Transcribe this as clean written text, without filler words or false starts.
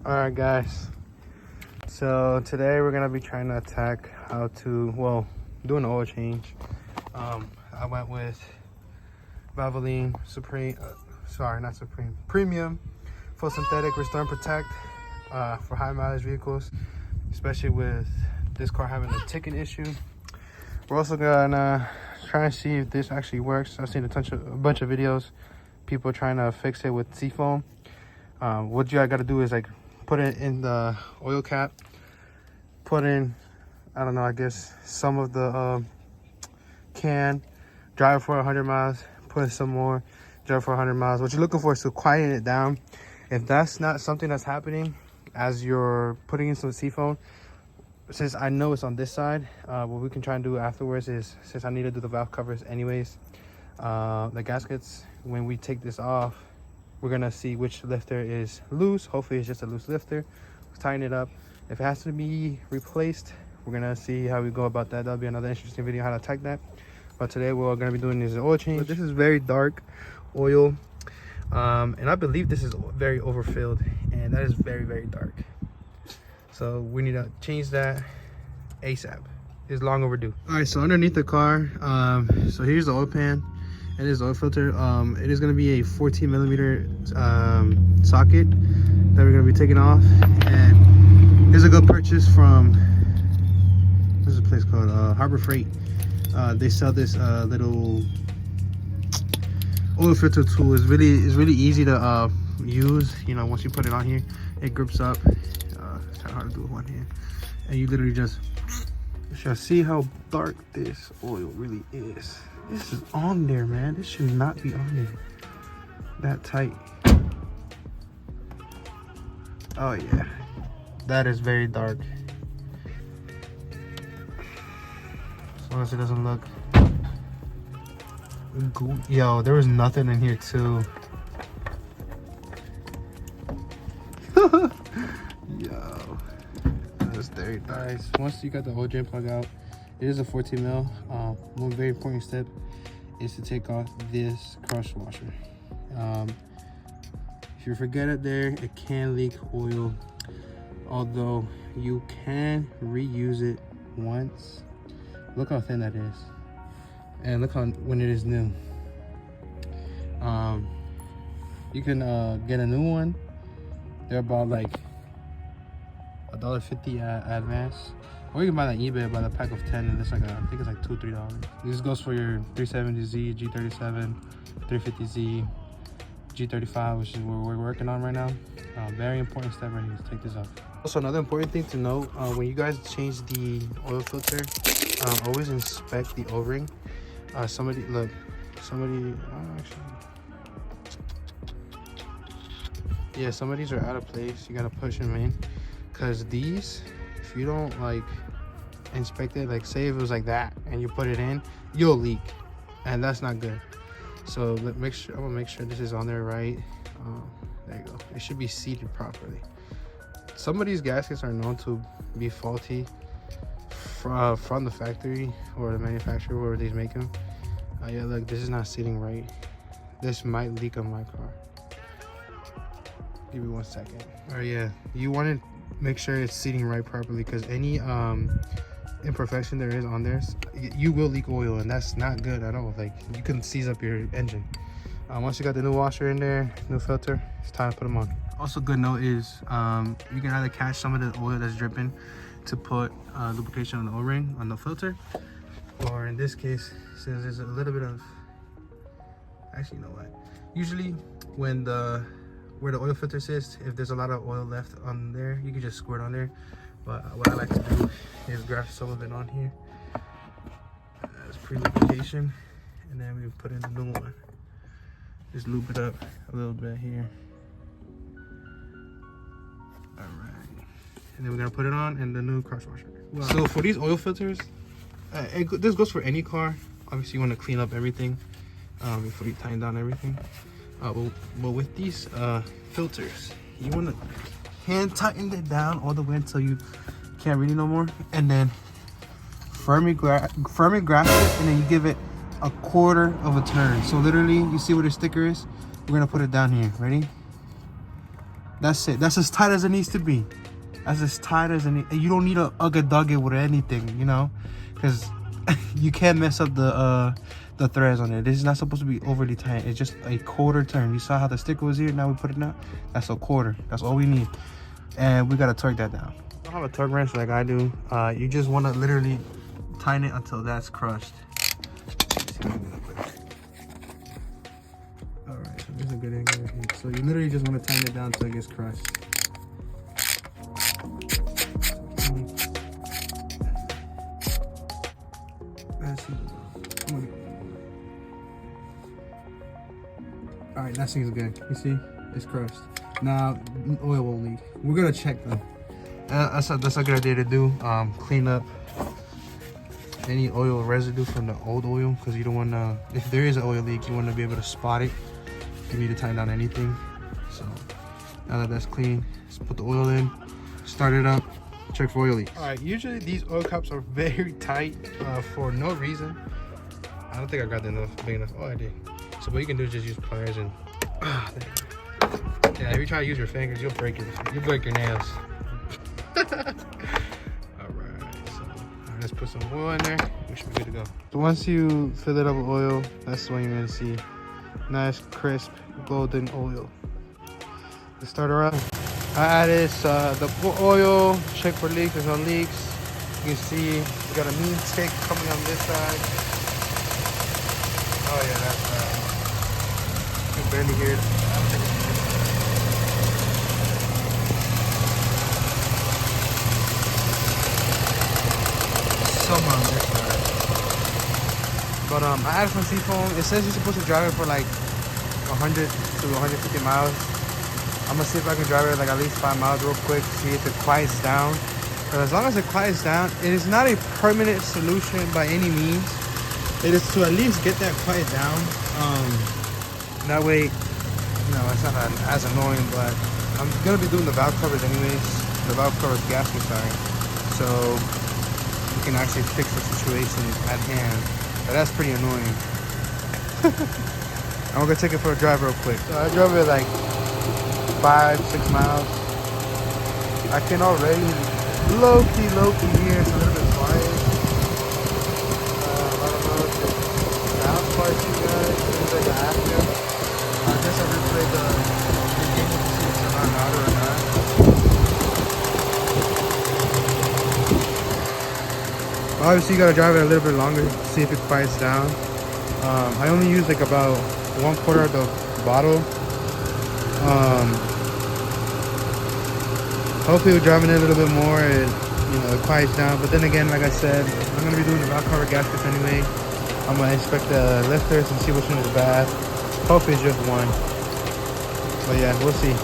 Alright guys, so today we're gonna be trying to attack how to, well, do an oil change. I went with Valvoline Supreme, not Supreme, Premium Full Synthetic Restore and Protect for high mileage vehicles, especially with this car having a ticking issue. We're also gonna try and see if this actually works. I've seen a bunch of videos, people trying to fix it with seafoam. What you gotta do is like put it in the oil cap, put in, I don't know, I guess some of the can, drive for 100 miles, put in some more, drive for 100 miles. What you're looking for is to quieten it down. If that's not something that's happening as you're putting in some seafoam, since I know it's on this side, what we can try and do afterwards is, since I need to do the valve covers anyways, the gaskets, when we take this off, we're gonna see which lifter is loose. Hopefully it's just a loose lifter. Let's tighten it up. If it has to be replaced, we're gonna see how we go about that. That'll be another interesting video how to attack that. But today we're gonna be doing this oil change. But this is very dark oil, and I believe this is very overfilled, and that is very, very dark. So we need to change that ASAP. It's long overdue. All right, so underneath the car, so here's the oil pan and this oil filter. It is going to be a 14 millimeter socket that we're going to be taking off, and here's a good purchase from, what's this place called, Harbor Freight. They sell this little oil filter tool. It's really easy to use. You know, once you put it on here, it grips up. It's kind of hard to do with one hand, and you literally just shall see how dark this oil really is. This is on there, man. This should not be on there that tight. Oh yeah, that is very dark. As long as it doesn't look gooey. Yo, there was nothing in here too. Yo, that's very nice. Once you got the oil drain plug out, it is a 14 mil. One very important step is to take off this crush washer. If you forget it there, it can leak oil, although you can reuse it once. Look how thin that is, and look how when it is new. You can get a new one. They're about like $1.50 at Advance, or you can buy that on eBay, buy the pack of 10, and it's like I think it's like $2 or $3. This goes for your 370Z, G37, 350Z, G35, which is what we're working on right now. Very important step right here to take this off. Also, another important thing to note, when you guys change the oil filter, always inspect the O-ring. Actually, yeah, some of these are out of place. You gotta push them in, because these, if you don't like inspect it, like say if it was like that and you put it in, you'll leak, and that's not good. So I'm gonna make sure this is on there right. There you go. It should be seated properly. Some of these gaskets are known to be faulty from the factory or the manufacturer, wherever they make them. Yeah, look, this is not sitting right. This might leak on my car. Give me 1 second. All right, yeah, you want to make sure it's seating right properly, because any imperfection there is on there, you will leak oil, and that's not good at all. Like, you can seize up your engine. Once you got the new washer in there, new filter, it's time to put them on. Also, good note is you can either catch some of the oil that's dripping to put lubrication on the O-ring on the filter, or in this case, since there's a little bit of, actually, you know what, usually when where the oil filter sits, if there's a lot of oil left on there, you can just squirt on there. But what I like to do is grab some of it on here as pre-lubrication, and then we put in the new one. Just lube it up a little bit here. All right, and then we're gonna put it on and the new crush washer. Wow. So for these oil filters, this goes for any car. Obviously, you want to clean up everything before you tighten down everything. But with these filters, you want to hand tighten it down all the way until you can't really no more, and then firmly grasp it, and then you give it a quarter of a turn. So literally, you see where the sticker is? We're gonna put it down here. Ready? That's it. That's as tight as it needs to be. That's as tight as it needs. You don't need to ugga-dug it with anything, you know, because you can't mess up the threads on it. This is not supposed to be overly tight. It's just a quarter turn. You saw how the sticker was here. Now we put it down. That's a quarter. That's all we need, and we gotta torque that down. I don't have a torque wrench like I do. You just want to literally tighten it until that's crushed. All right, so there's a good angle right here. So you literally just want to tighten it down until it gets crushed. All right, that seems good. You see, it's crushed. Now oil will leak. We're gonna check them. That's a good idea to do. Clean up any oil residue from the old oil, because you don't want to. If there is an oil leak, you want to be able to spot it. You need to tighten down anything. So now that that's clean, let's put the oil in, start it up, check for oil leaks. All right, usually these oil cups are very tight for no reason. I don't think I got enough big enough. Oh, I did. So what you can do is just use pliers and yeah, if you try to use your fingers, you'll break it. You'll break your nails. All right, so let's put some oil in there. We should be good to go. So once you fill it up with oil, that's when you're gonna see nice, crisp, golden oil. Let's start around. I added the oil. Check for leaks. There's no leaks. You can see we got a mean tick coming on this side. Oh yeah, that's you can barely hear it. Some on this side. But I added some seafoam. It says you're supposed to drive it for like 100 to 150 miles. I'm gonna see if I can drive it like at least 5 miles real quick, see if it quiets down. But as long as it quiets down, it is not a permanent solution by any means. It is to at least get that quiet down. That way, you know, it's not as annoying, but I'm gonna be doing the valve covers anyways. The valve covers gasket, sorry. So we can actually fix the situation at hand. But that's pretty annoying. I'm gonna take it for a drive real quick. So I drove it like 5-6 miles. I can already low-key hear it's a little bit quiet. I don't know if it's loud part to you guys. It's like an active. I guess I replayed the game to see if it's not louder or not. Obviously you gotta drive it a little bit longer to see if it quiets down. I only use like about 1/4 of the bottle. Hopefully we're driving it a little bit more and, you know, it quiets down. But then again, like I said, I'm gonna be doing the valve cover gaskets anyway. I'm gonna inspect the lifters and see which one is bad. Hopefully it's just one. But yeah, we'll see.